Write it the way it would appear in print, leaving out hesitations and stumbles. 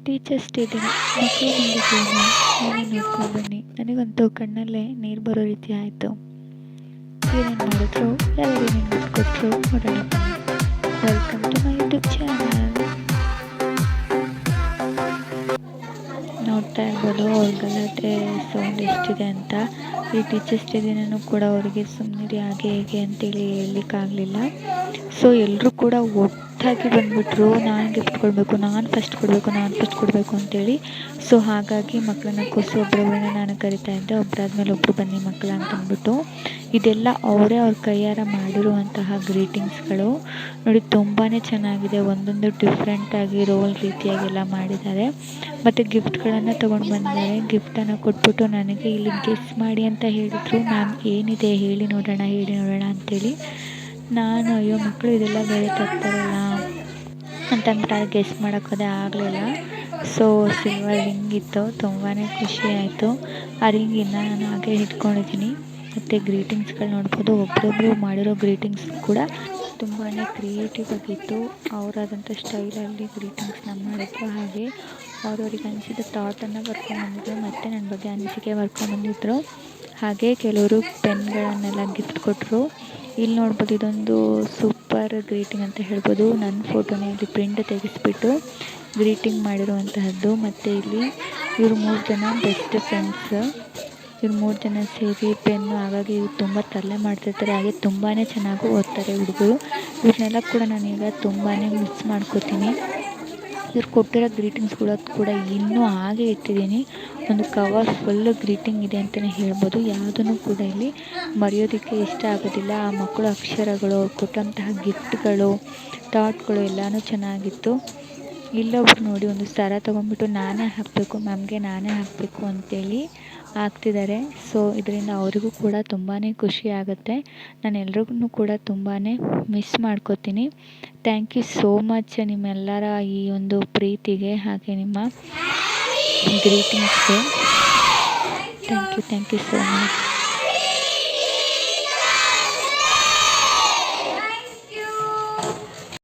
Teachers day ದಿನ ಮಕ್ಕಳು ಮಾಡಿದ್ದೇನು ನೀವೇ ನೋಡ್ಕೊಂಡು ಬನ್ನಿ. ನನಗಂತೂ ಕಣ್ಣಲ್ಲೇ ನೀರು ಬರೋ ರೀತಿ ಆಯಿತು. ಏನೇನು ಮಾಡಿದ್ರು, ಯಾರು ಏನೇನು ಗಿಫ್ಟ್ ಕೊಟ್ಟರು ನೋಡೋಣ ಬನ್ನಿ. Welcome to my YouTube channel. ನೋಡ್ತಾ ಇರ್ಬೋದು ಅವ್ರ ಗಲಾಟೆ ಸೌಂಡ್ ಎಷ್ಟಿದೆ ಅಂತ. ಈ ಟೀಚರ್ಸ್ ಡೇ ದಿನನೂ ಕೂಡ ಅವರಿಗೆ ಸುಮ್ಮನಿರಿ ಹಾಗೆ ಹೇಗೆ ಅಂತೇಳಿ ಹೇಳಲಿಕ್ಕಾಗಲಿಲ್ಲ. ಸೊ ಎಲ್ಲರೂ ಕೂಡ ಒಟ್ಟಾಗಿ ಬಂದುಬಿಟ್ರು, ನಾನು ಗಿಫ್ಟ್ ಕೊಡಬೇಕು, ನಾನು ಫಸ್ಟ್ ಕೊಡಬೇಕು ಅಂತೇಳಿ. ಸೊ ಹಾಗಾಗಿ ಮಕ್ಕಳನ್ನ ಕೂರಿಸಿ ಒಬ್ಬರೊಬ್ಬರನ್ನ ನಾನು ಕರಿತಾ ಇದ್ದೆ, ಒಬ್ಬರಾದ್ಮೇಲೆ ಒಬ್ಬರು ಬನ್ನಿ ಮಕ್ಕಳ ಅಂತಂದ್ಬಿಟ್ಟು. ಇದೆಲ್ಲ ಅವರೇ ಅವ್ರ ಕೈಯಾರ ಮಾಡಿರುವಂತಹ ಗ್ರೀಟಿಂಗ್ಸ್ಗಳು ನೋಡಿ, ತುಂಬಾ ಚೆನ್ನಾಗಿದೆ. ಒಂದೊಂದು ಡಿಫ್ರೆಂಟಾಗಿ ರೋಲ್ ರೀತಿಯಾಗೆಲ್ಲ ಮಾಡಿದ್ದಾರೆ. ಮತ್ತು ಗಿಫ್ಟ್ಗಳನ್ನು ತೊಗೊಂಡು ಬಂದಿದ್ದಾರೆ. ಗಿಫ್ಟನ್ನು ಕೊಟ್ಬಿಟ್ಟು ನನಗೆ ಇಲ್ಲಿ ಗೆಸ್ ಮಾಡಿ ಅಂತ ಹೇಳಿದರು. ಮ್ಯಾಮ್ ಏನಿದೆ ಹೇಳಿ ನೋಡೋಣ ಅಂತೇಳಿ. ನಾನು ಅಯ್ಯೋ ಮಕ್ಕಳು ಇದೆಲ್ಲ ಬೇರೆ ತರ್ತಾರಲ್ಲ ಅಂತಂದ್ಬಿಟ್ಟು ಗೆಸ್ ಮಾಡೋಕ್ಕೋದೆ ಆಗಲಿಲ್ಲ. ಸೊ ಸಿಲ್ವರ್ ರಿಂಗ್ ಇತ್ತು, ತುಂಬಾ ಖುಷಿ ಆಯಿತು. ಆ ರಿಂಗಿನ ನಾನು ಹಾಗೆ ಇಟ್ಕೊಂಡಿದ್ದೀನಿ. ಮತ್ತು ಗ್ರೀಟಿಂಗ್ಸ್ಗಳು ನೋಡ್ಬೋದು, ಒಬ್ಬರೊಬ್ಬರು ಮಾಡಿರೋ ಗ್ರೀಟಿಂಗ್ಸ್ ಕೂಡ ತುಂಬಾ ಕ್ರಿಯೇಟಿವ್ ಆಗಿತ್ತು. ಅವರಾದಂಥ ಸ್ಟೈಲಲ್ಲಿ ಗ್ರೀಟಿಂಗ್ಸ್ನ ಮಾಡಿದ್ರು. ಹಾಗೆ ಅವ್ರವ್ರಿಗೆ ಅನಿಸಿದ ಥಾಟನ್ನು ಬರ್ಕೊಂಡ್ಬಂದಿದ್ರು, ಮತ್ತು ನನ್ನ ಬಗ್ಗೆ ಅನಿಸಿಕೆ ಬರ್ಕೊಂಡ್ಬಂದಿದ್ರು. ಹಾಗೆ ಕೆಲವರು ಪೆನ್ಗಳನ್ನೆಲ್ಲ ಗಿಫ್ಟ್ ಕೊಟ್ಟರು. ಇಲ್ಲಿ ನೋಡ್ಬೋದು, ಇದೊಂದು ಸೂಪರ್ ಗ್ರೀಟಿಂಗ್ ಅಂತ ಹೇಳ್ಬೋದು. ನನ್ನ ಫೋಟೋನ ಇಲ್ಲಿ ಪ್ರಿಂಟ್ ತೆಗೆಸ್ಬಿಟ್ಟು ಗ್ರೀಟಿಂಗ್ ಮಾಡಿರುವಂತಹದ್ದು. ಮತ್ತು ಇಲ್ಲಿ ಇವರು 3 ಜನ ಬೆಸ್ಟ್ ಫ್ರೆಂಡ್ಸ್. ಇವ್ರು 3 ಜನ ಸೇರಿ ಪೆನ್ನು ಹಾಗಾಗಿ ಇವ್ರು ತುಂಬ ತರಲೆ ಮಾಡ್ತಿರ್ತಾರೆ. ಹಾಗೆ ತುಂಬಾ ಚೆನ್ನಾಗಿ ಓದ್ತಾರೆ ಹುಡುಗರು. ಇವ್ರನ್ನೆಲ್ಲ ಕೂಡ ನಾನೀಗ ತುಂಬಾ ಮಿಸ್ ಮಾಡ್ಕೋತೀನಿ. ಇವ್ರು ಕೊಟ್ಟಿರೋ ಗ್ರೀಟಿಂಗ್ಸ್ಗಳು ಕೂಡ ಇನ್ನೂ ಹಾಗೆ ಇಟ್ಟಿದ್ದೀನಿ. ಒಂದು ಕವರ್ ಫುಲ್ಲು ಗ್ರೀಟಿಂಗ್ ಇದೆ ಅಂತಲೇ ಹೇಳ್ಬೋದು. ಯಾವುದನ್ನು ಕೂಡ ಇಲ್ಲಿ ಮರೆಯೋದಕ್ಕೆ ಇಷ್ಟ ಆಗೋದಿಲ್ಲ. ಆ ಮಕ್ಕಳು ಅಕ್ಷರಗಳು, ಅವ್ರು ಕೊಟ್ಟಂತಹ ಗಿಫ್ಟ್ಗಳು, ಥಾಟ್ಗಳು ಎಲ್ಲನೂ ಚೆನ್ನಾಗಿತ್ತು. ಇಲ್ಲೊಬ್ರು ನೋಡಿ ಒಂದು ಸರ ತೊಗೊಂಡ್ಬಿಟ್ಟು ನಾನೇ ಹಾಕಬೇಕು ಮ್ಯಾಮ್ಗೆ, ನಾನೇ ಹಾಕಬೇಕು ಅಂತೇಳಿ ಹಾಕ್ತಿದ್ದಾರೆ. ಸೊ ಇದರಿಂದ ಅವರಿಗೂ ಕೂಡ ತುಂಬಾ ಖುಷಿ ಆಗುತ್ತೆ. ನಾನು ಎಲ್ರಿಗೂ ಕೂಡ ತುಂಬಾ ಮಿಸ್ ಮಾಡ್ಕೋತೀನಿ. ಥ್ಯಾಂಕ್ ಯು ಸೋ ಮಚ್ ನಿಮ್ಮೆಲ್ಲರ ಈ ಒಂದು ಪ್ರೀತಿಗೆ, ಹಾಗೆ ನಿಮ್ಮ ಗ್ರೀಟಿಂಗ್ಸ್ಗೆ. Thank you so much.